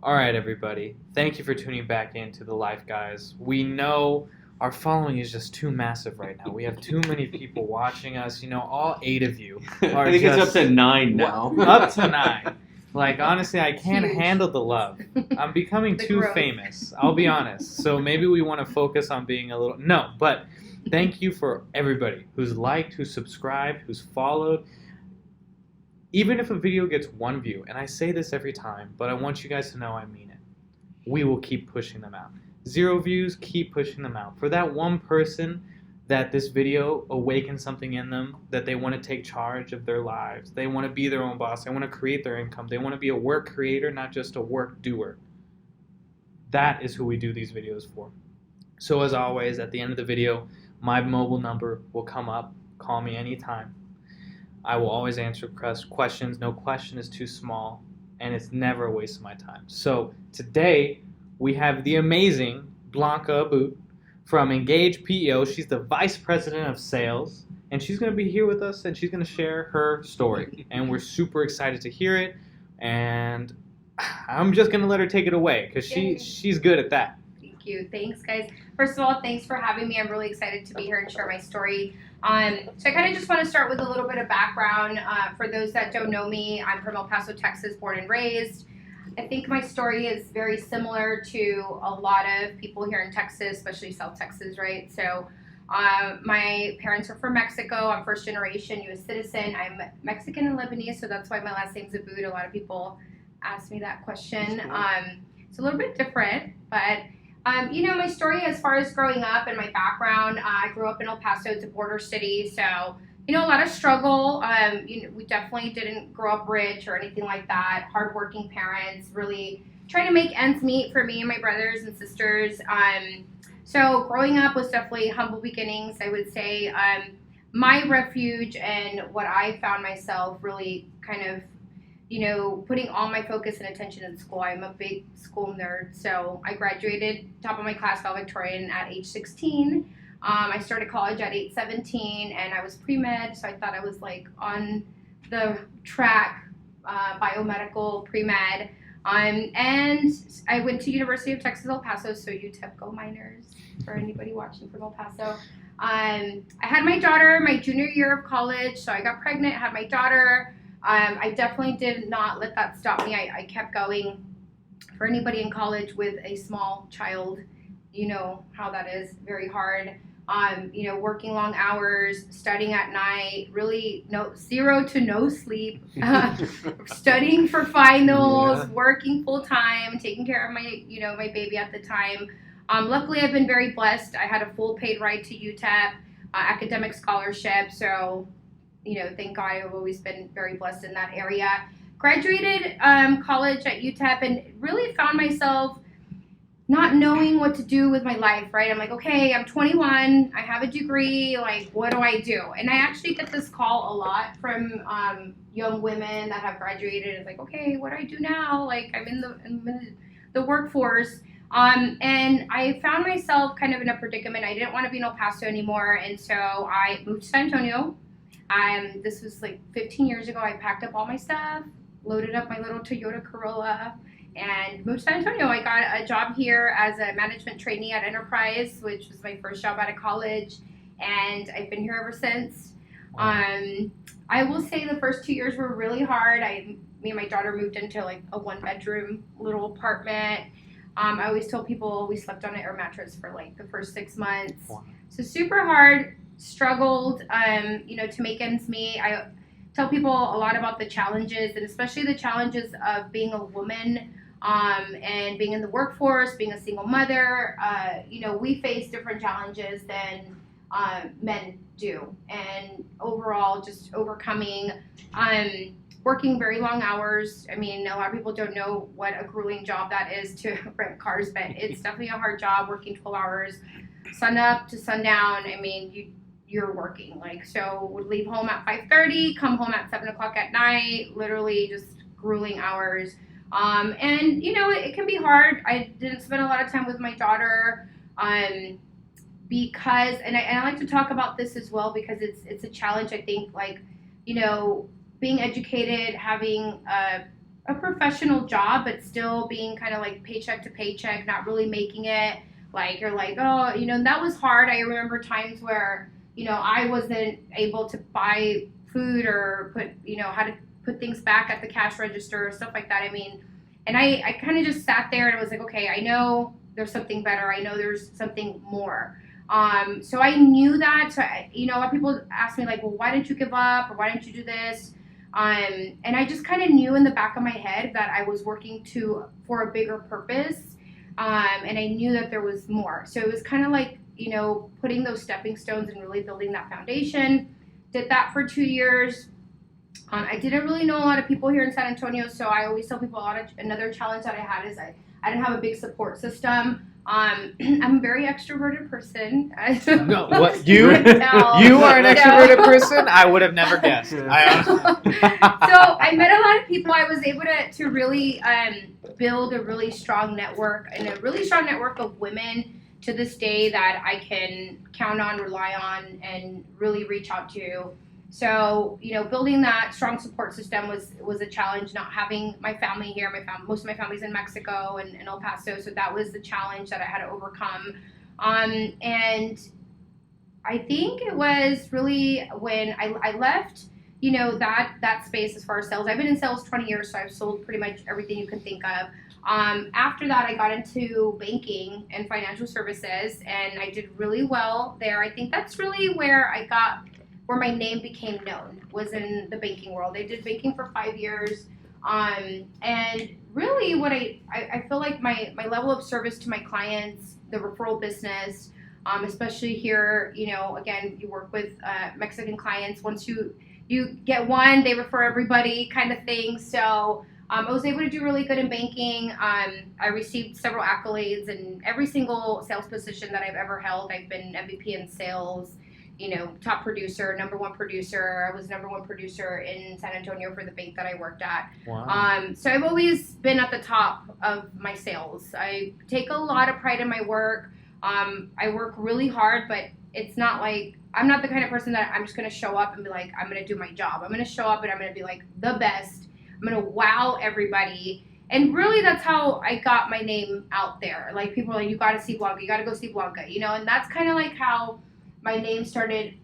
All right, everybody. Thank you for tuning back into the Life Guys. We know our following is just too massive right now. We have too many people watching us. All 8 of you are I think it's up just to 9 now. up to 9. Like, honestly, I can't Huge. handle the love. I'm becoming The too growth. famous. I'll be honest. So maybe we want to focus on being a little. No, but thank you for everybody who's liked, who's subscribed, who's followed. Even if a video gets 1 view, and I say this every time, but I want you guys to know I mean it, we will keep pushing them out. 0 views, keep pushing them out. For that one person that this video awakens something in them, that they want to take charge of their lives, they want to be their own boss, they want to create their income, they want to be a work creator, not just a work doer. That is who we do these videos for. So as always, at the end of the video, my mobile number will come up. Call me anytime. I will always answer questions. No question is too small, and it's never a waste of my time. So today we have the amazing Blanca Abbud from Engage PEO. She's the Vice President of Sales, and she's going to be here with us, and she's going to share her story. And we're super excited to hear it, and I'm just going to let her take it away because she's good at that. Thank you. Thanks, guys. First of all, thanks for having me. I'm really excited to be here and share my story. So I kind of just want to start with a little bit of background. For those that don't know me, I'm from El Paso, Texas, born and raised. I think my story is very similar to a lot of people here in Texas, especially South Texas, right? So my parents are from Mexico. I'm first generation U.S. citizen. I'm Mexican and Lebanese, so that's why my last name's Abbud. A lot of people ask me that question. It's a little bit different, but my story as far as growing up and my background, I grew up in El Paso. It's a border city, so, a lot of struggle. We definitely didn't grow up rich or anything like that. Hardworking parents, really trying to make ends meet for me and my brothers and sisters. So growing up was definitely humble beginnings, I would say. My refuge and what I found myself really kind of putting all my focus and attention in school. I'm a big school nerd, so I graduated top of my class valedictorian at age 16. I started college at age 17, and I was pre-med, so I thought I was like on the track, biomedical pre-med. And I went to University of Texas, El Paso, so UTEP Go Miners, for anybody watching from El Paso. I had my daughter my junior year of college, so I got pregnant, had my daughter. I definitely did not let that stop me. I kept going. For anybody in college with a small child, you know how that is, very hard. Working long hours, studying at night, really zero to no sleep, studying for finals, working full time, taking care of my baby at the time. Luckily, I've been very blessed. I had a full paid ride to UTEP, academic scholarship, so thank God I've always been very blessed in that area. Graduated college at UTEP and really found myself not knowing what to do with my life, right? I'm like, okay, I'm 21, I have a degree, like, what do I do? And I actually get this call a lot from young women that have graduated. It's like, okay, what do I do now? Like, I'm in the workforce. And I found myself kind of in a predicament. I didn't want to be in El Paso anymore, and so I moved to San Antonio. This was like 15 years ago. I packed up all my stuff, loaded up my little Toyota Corolla, and moved to San Antonio. I got a job here as a management trainee at Enterprise, which was my first job out of college, and I've been here ever since. I will say the first 2 years were really hard. Me and my daughter moved into like a 1-bedroom little apartment. I always tell people we slept on an air mattress for like the first 6 months. Wow. So super hard. Struggled, to make ends meet. I tell people a lot about the challenges, and especially the challenges of being a woman, and being in the workforce, being a single mother. We face different challenges than men do, and overall, just overcoming. Working very long hours. I mean, a lot of people don't know what a grueling job that is to rent cars, but it's definitely a hard job, working 12 hours, sun up to sundown. I mean, you're working, so would leave home at 5:30, come home at 7 o'clock at night, literally just grueling hours. And it can be hard. I didn't spend a lot of time with my daughter, because, and I like to talk about this as well, because it's a challenge. I think, being educated, having a professional job, but still being kind of like paycheck to paycheck, not really making it. Like you're like, oh, and that was hard. I remember times where, I wasn't able to buy food or put, how to put things back at the cash register or stuff like that. I mean, and I kind of just sat there and I was like, okay, I know there's something better. I know there's something more. So I knew that. So, a lot of people ask me like, well, why didn't you give up or why didn't you do this? And I just kind of knew in the back of my head that I was working for a bigger purpose. And I knew that there was more. So it was kind of like, putting those stepping stones and really building that foundation. Did that for 2 years. I didn't really know a lot of people here in San Antonio, so I always tell people another challenge that I had is I didn't have a big support system. I'm a very extroverted person. No, what you are an extroverted person? I would have never guessed. So I met a lot of people. I was able to really build a really strong network and a really strong network of women to this day that I can count on, rely on, and really reach out to. So, building that strong support system was a challenge, not having my family here. Most of my family's in Mexico and El Paso, so that was the challenge that I had to overcome. And I think it was really when I left, that space as far as sales. I've been in sales 20 years, so I've sold pretty much everything you can think of. After that, I got into banking and financial services, and I did really well there. I think that's really where my name became known, was in the banking world. I did banking for 5 years. And really what I feel like my level of service to my clients, the referral business, especially here, again, you work with Mexican clients. Once you get one, they refer everybody kind of thing. So I was able to do really good in banking. I received several accolades in every single sales position that I've ever held. I've been MVP in sales, top producer, number one producer. I was number one producer in San Antonio for the bank that I worked at. Wow. So I've always been at the top of my sales. I take a lot of pride in my work. I work really hard, but it's not like, I'm not the kind of person that I'm just going to show up and be like, I'm going to do my job. I'm going to show up and I'm going to be like the best. I'm going to wow everybody. And really that's how I got my name out there. Like people are like, you got to see Blanca, you got to go see Blanca, and that's kind of like how my name started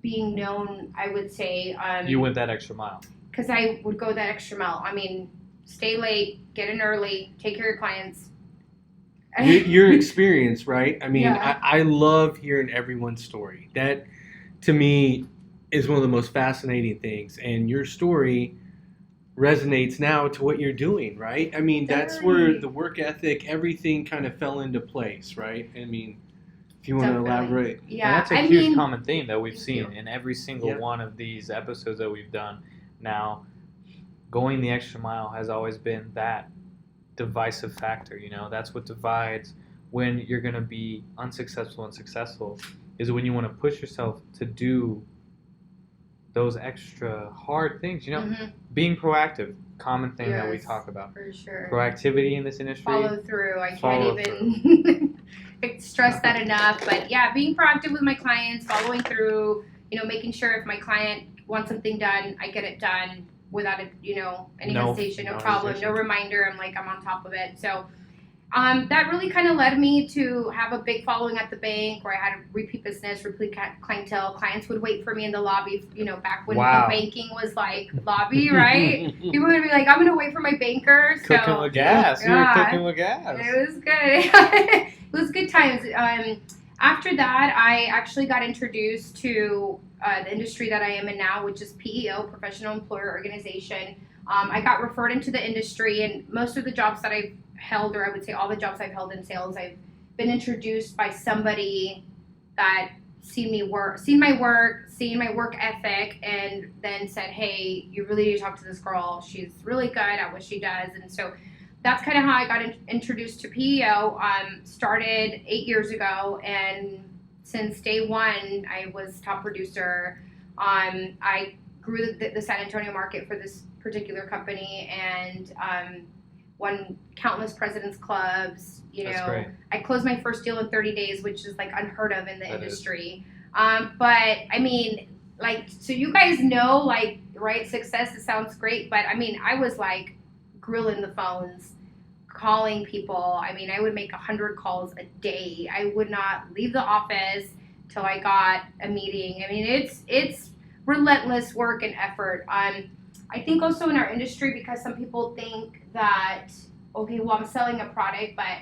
being known, I would say. You went that extra mile. Because I would go that extra mile. I mean, stay late, get in early, take care of your clients. Your experience, right? I mean, Yeah. I love hearing everyone's story. That, to me, is one of the most fascinating things. And your story resonates now to what you're doing, right? I mean, that's where the work ethic, everything kind of fell into place, right? I mean, if you want to elaborate. Yeah, And that's a huge common theme that we've seen in every single one of these episodes that we've done. Now, going the extra mile has always been that divisive factor, that's what divides when you're going to be unsuccessful and successful, is when you want to push yourself to do those extra hard things, being proactive, common thing that we talk about. For sure. Proactivity in this industry. Follow through. I can't even stress that enough. But yeah, being proactive with my clients, following through, making sure if my client wants something done, I get it done without any hesitation, no problem, no reminder. I'm on top of it. So that really kind of led me to have a big following at the bank where I had repeat business, repeat clientele. Clients would wait for me in the lobby, back when banking was like lobby, right? People would be like, I'm going to wait for my banker. Cooking with gas. You were cooking with gas. It was good. It was good times. After that, I actually got introduced to the industry that I am in now, which is PEO, Professional Employer Organization. I got referred into the industry, and most of the jobs that I've held, or I would say all the jobs I've held in sales, I've been introduced by somebody that seen my work, seen my work ethic, and then said, hey, you really need to talk to this girl. She's really good at what she does. And so that's kind of how I got introduced to PEO. Started 8 years ago, and since day one, I was top producer. I grew the San Antonio market for this particular company, and won countless presidents clubs. That's great. I closed my first deal in 30 days, which is like unheard of in the industry. But I mean, so you guys know, right, success, it sounds great, but I mean, I was like grilling the phones, calling people. I mean, I would make 100 calls a day. I would not leave the office till I got a meeting. I mean, it's relentless work and effort. I think also in our industry, because some people think that, okay, well, I'm selling a product, but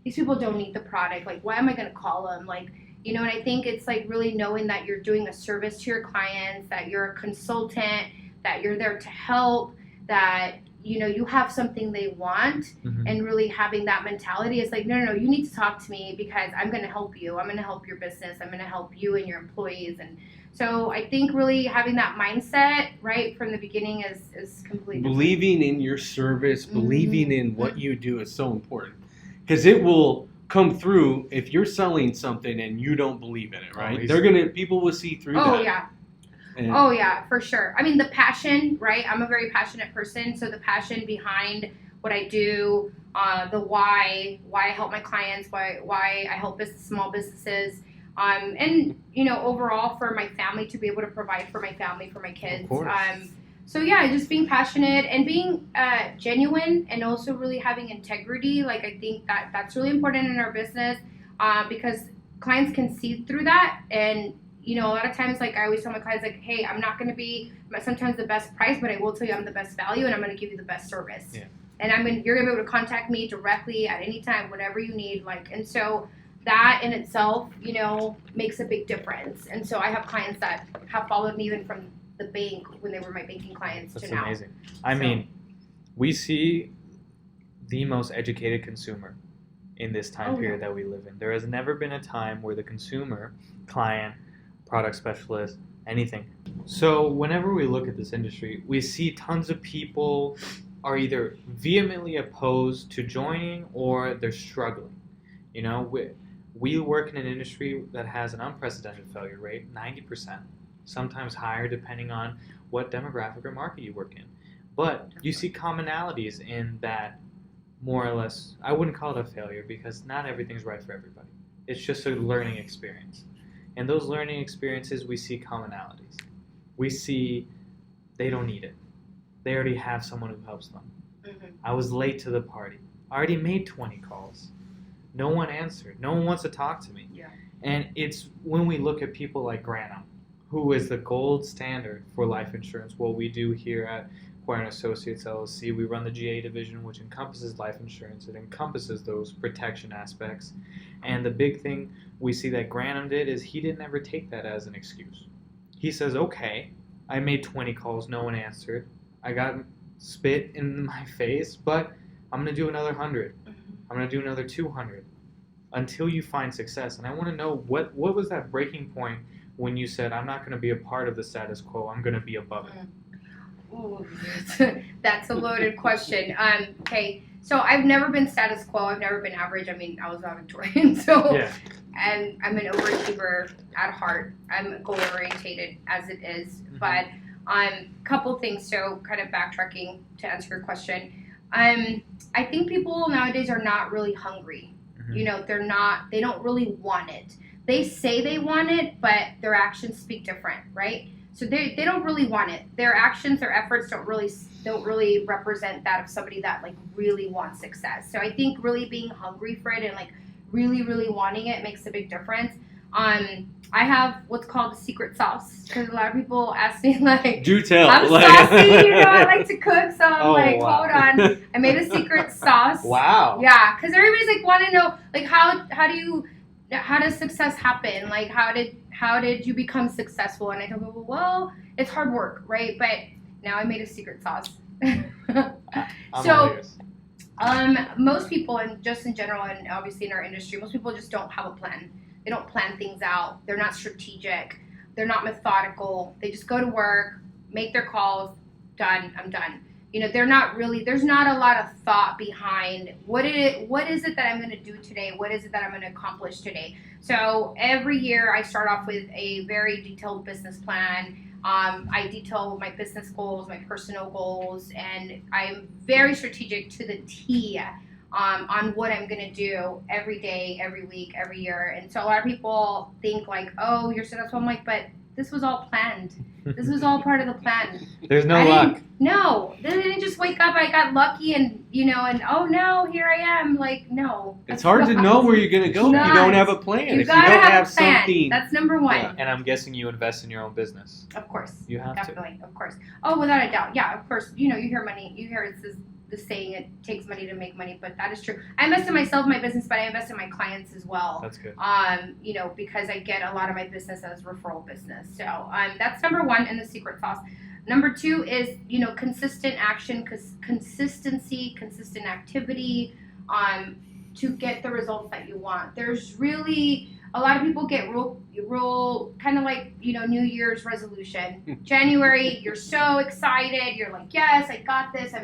these people don't need the product. Like, why am I going to call them? Like, you know, and I think it's like really knowing that you're doing a service to your clients, that you're a consultant, that you're there to help, that, you know, you have something they want, and really having that mentality is like, no, you need to talk to me because I'm going to help you. I'm going to help your business. I'm going to help you and your employees. And so I think really having that mindset right from the beginning is completely believing in your service, believing in what you do is so important, because it will come through if you're selling something and you don't believe in it, right? People will see through that. Oh, yeah. Oh, yeah, for sure. I mean, the passion, right? I'm a very passionate person. So the passion behind what I do, the why I help my clients, why I help small businesses, and, you know, overall for my family to be able to provide for my family, for my kids. Of course. So, yeah, just being passionate and being genuine, and also really having integrity. Like, I think that's really important in our business, because clients can see through that. And, you know, a lot of times, like, I always tell my clients, like, hey, I'm not going to be sometimes the best price, but I will tell you I'm the best value, and I'm going to give you the best service. Yeah. And you're going to be able to contact me directly at any time, whenever you need. Like, and so that in itself, you know, makes a big difference. And so I have clients that have followed me even from the bank when they were my banking clients That's to now. amazing. I mean, we see the most educated consumer in this time period that we live in. There has never been a time where the consumer, client, product specialist, anything. So whenever we look at this industry, we see tons of people are either vehemently opposed to joining or they're struggling. You know, we work in an industry that has an unprecedented failure rate, 90%, sometimes higher depending on what demographic or market you work in. But you see commonalities in that, more or less. I wouldn't call it a failure because not everything's right for everybody. It's just a learning experience. And those learning experiences, we see commonalities. We see they don't need it. They already have someone who helps them. I was late to the party. I already made 20 calls. No one answered. No one wants to talk to me. Yeah. And it's when we look at people like Granum, who is the gold standard for life insurance, what we do here at Quire & Associates LLC. We run the GA division, which encompasses life insurance. It encompasses those protection aspects. And the big thing we see that Granum did is he didn't ever take that as an excuse. He says, okay, I made 20 calls, no one answered. I got spit in my face, but I'm going to do another 100. I'm going to do another 200 until you find success. And I want to know what was that breaking point when you said, I'm not going to be a part of the status quo, I'm going to be above it? Ooh, that's a loaded question. Okay, so I've never been status quo. I've never been average. I mean, I was valedictorian, so Yeah. and I'm an overachiever at heart. I'm goal orientated as it is. But couple things. So kind of backtracking to answer your question. I think people nowadays are not really hungry. You know, they don't really want it. They say they want it, but their actions speak different, right? So they don't really want it. Their actions, their efforts don't really represent that of somebody that like really wants success. So I think really being hungry for it and like really, really wanting it makes a big difference. I have what's called the secret sauce, because a lot of people ask me like, do tell. I'm saucy, you know, I like to cook, so I'm wow. hold on, I made a secret sauce. Wow. Yeah, because everybody's like want to know like how does success happen? Like how did you become successful? And I tell people, well, it's hard work, right? But now I made a secret sauce. So, most people, and just in general, and obviously in our industry, most people just don't have a plan. They don't plan things out. They're not strategic. They're not methodical. They just go to work, make their calls, done, I'm done. You know, there's not a lot of thought behind what is it that I'm going to do today? What is it that I'm going to accomplish today? So every year I start off with a very detailed business plan. I detail my business goals, my personal goals, and I'm very strategic to the T on what I'm going to do every day, every week, every year. And so a lot of people think like, oh, you're successful. I'm like, but this was all planned. This was all part of the plan. There's no luck. No, it didn't just just wake up, I got lucky, and and oh no, here I am. Like, no. It's hard to know where you're going to go if you don't have a plan. You if you gotta don't have a plan. something. That's number one. Yeah. And I'm guessing you invest in your own business. Of course. You have Definitely, of course. Oh, without a doubt. Yeah, of course. You hear money. You hear it's the saying, it takes money to make money, but that is true. I invest in myself, my business, but I invest in my clients as well. That's good. Because I get a lot of my business as referral business. So that's number one in the secret sauce. Number two is, consistent action, consistency, consistent activity to get the results that you want. There's really, a lot of people get real kind of like, New Year's resolution. January, you're so excited. You're like, yes, I got this.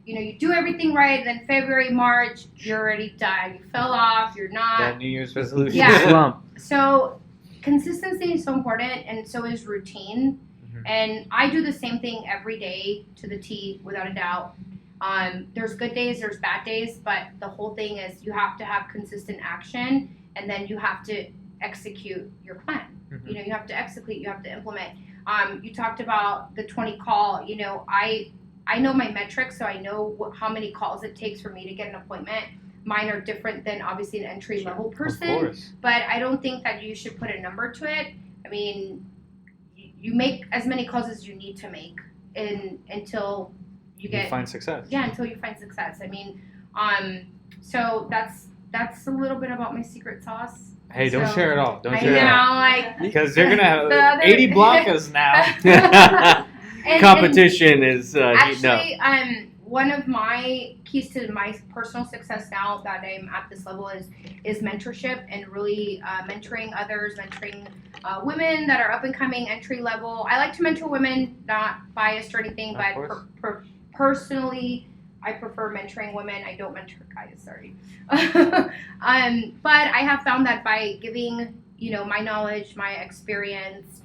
You do everything right. Then February, March, you're already done. You fell off. You're not. That New Year's resolution Yeah. slump. So consistency is so important, and so is routine. Mhm. And I do the same thing every day to the T, without a doubt. There's good days, there's bad days, but the whole thing is you have to have consistent action, and then you have to execute your plan. Mhm. You have to execute, you have to implement. You talked about the 20 call. I know my metrics, so I know how many calls it takes for me to get an appointment. Mine are different than obviously an entry level person, Of course. but I don't think that you should put a number to it. I mean, you make as many calls as you need to make until you find success. Yeah, until you find success. I mean, so that's a little bit about my secret sauce. Hey, don't So, share it all. Don't I share it all. know, like Because they're going to have The other- 80 Blancas now. and- Competition is heating up. Actually, one of my keys to my personal success now that I'm at this level is mentorship, and really mentoring others, mentoring women that are up and coming, entry level. I like to mentor women, not biased or anything, Of but course. personally, I prefer mentoring women. I don't mentor guys, sorry. But I have found that by giving, my knowledge, my experience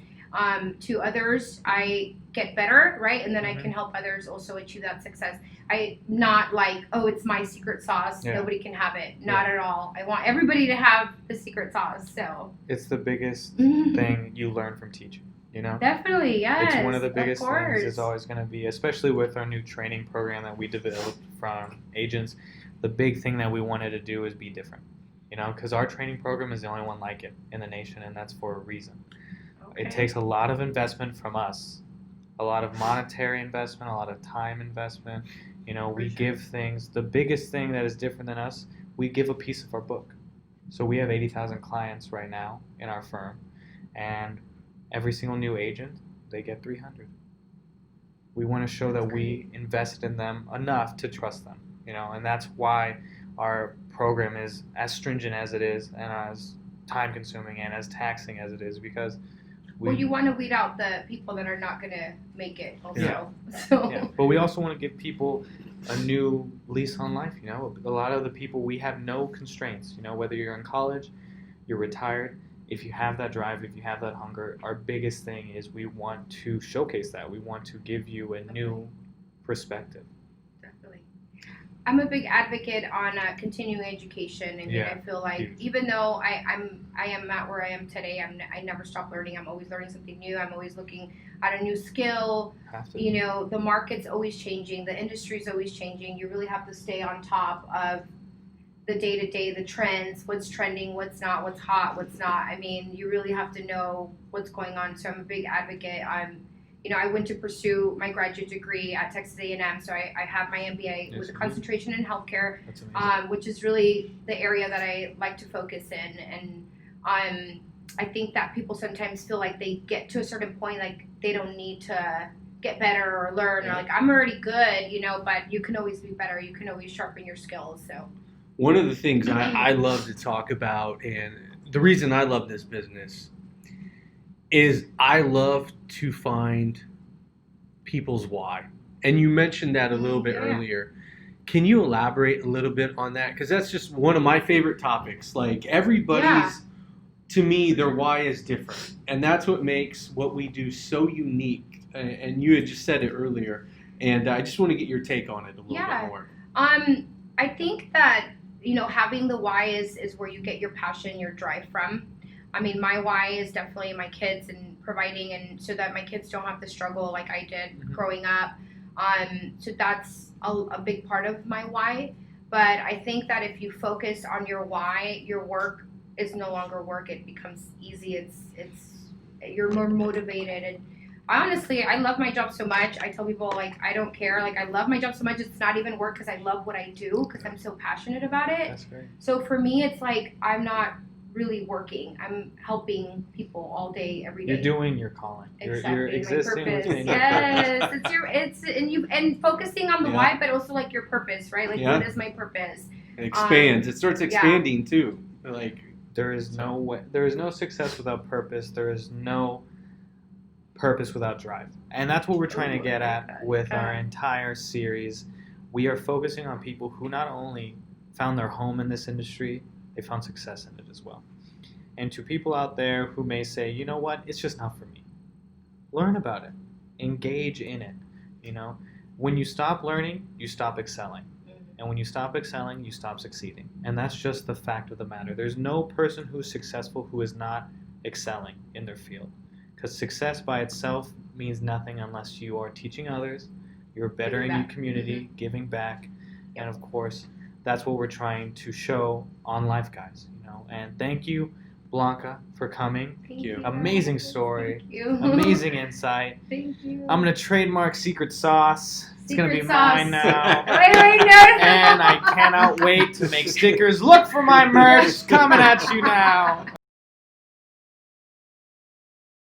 to others, I get better, right? And then I can help others also achieve that success. I not like, oh, it's my secret sauce. Yeah. Nobody can have it. Not at all. I want everybody to have the secret sauce. So It's the biggest thing you learn from teaching, definitely, yes. It's one of the biggest course. things is always going to be, especially with our new training program that we developed from agents, the big thing that we wanted to do is be different, because our training program is the only one like it in the nation, and that's for a reason. It takes a lot of investment from us, a lot of monetary investment, a lot of time investment. We give things. The biggest thing that is different than us, we give a piece of our book. So we have 80,000 clients right now in our firm, and every single new agent, they get 300. We want to show that we invested in them enough to trust them, and that's why our program is as stringent as it is, and as time consuming and as taxing as it is, because you want to weed out the people that are not going to make it also. Yeah. So. Yeah, but we also want to give people a new lease on life. A lot of the people, we have no constraints. Whether you're in college, you're retired, if you have that drive, if you have that hunger, our biggest thing is we want to showcase that. We want to give you a new perspective. Definitely. I'm a big advocate on continuing education. I mean, I feel like even though I am at where I am today, I never stop learning. I'm always learning something new. I'm always looking at a new skill. The market's always changing. The industry's always changing. You really have to stay on top of the day-to-day, the trends, what's trending, what's not, what's hot, what's not. I mean, you really have to know what's going on. So I'm a big advocate. I went to pursue my graduate degree at Texas A&M, so I have my MBA with a concentration in healthcare, which is really the area that I like to focus in. And I think that people sometimes feel like they get to a certain point, like they don't need to get better or learn, or like I'm already good, but you can always be better. You can always sharpen your skills. So one of the things I love to talk about, and the reason I love this business, is I love to find people's why. And you mentioned that a little bit earlier. Can you elaborate a little bit on that? Because that's just one of my favorite topics. Like everybody's, to me, their why is different. And that's what makes what we do so unique. And you had just said it earlier. And I just want to get your take on it a little bit more. I think that, having the why is where you get your passion, your drive from. I mean, my why is definitely my kids and providing, and so that my kids don't have to struggle like I did growing up. So that's a big part of my why. But I think that if you focus on your why, your work is no longer work. It becomes easy. It's you're more motivated. And I love my job so much. I tell people, like, I don't care. Like, I love my job so much. It's not even work because I love what I do because I'm so passionate about it. That's great. So for me, it's like I'm not really working. I'm helping people all day, every day. You're doing your calling. Exactly, You're my existing purpose. within Yes, and focusing on the Yeah. why, but also like your purpose, right? Like, Yeah. what is my purpose? It expands. It starts expanding too. Like There is no way. There is no success without purpose. There is no purpose without drive. And that's what we're trying to get at with our entire series. We are focusing on people who not only found their home in this industry, they found success in it as well. And to people out there who may say, you know what, it's just not for me. Learn about it. Engage in it. You know, when you stop learning, you stop excelling. And when you stop excelling, you stop succeeding. And that's just the fact of the matter. There's no person who's successful who is not excelling in their field. Because success by itself means nothing unless you are teaching others, you're bettering your community, giving back, and of course, that's what we're trying to show on Life Guys. You know, and thank you, Blanca, for coming. Thank you. Amazing story. Thank you. Amazing insight. Thank you. I'm gonna trademark secret sauce. It's gonna be Secret sauce. mine now. Wait, no. And I cannot wait to make stickers. Look for my merch. It's coming at you now.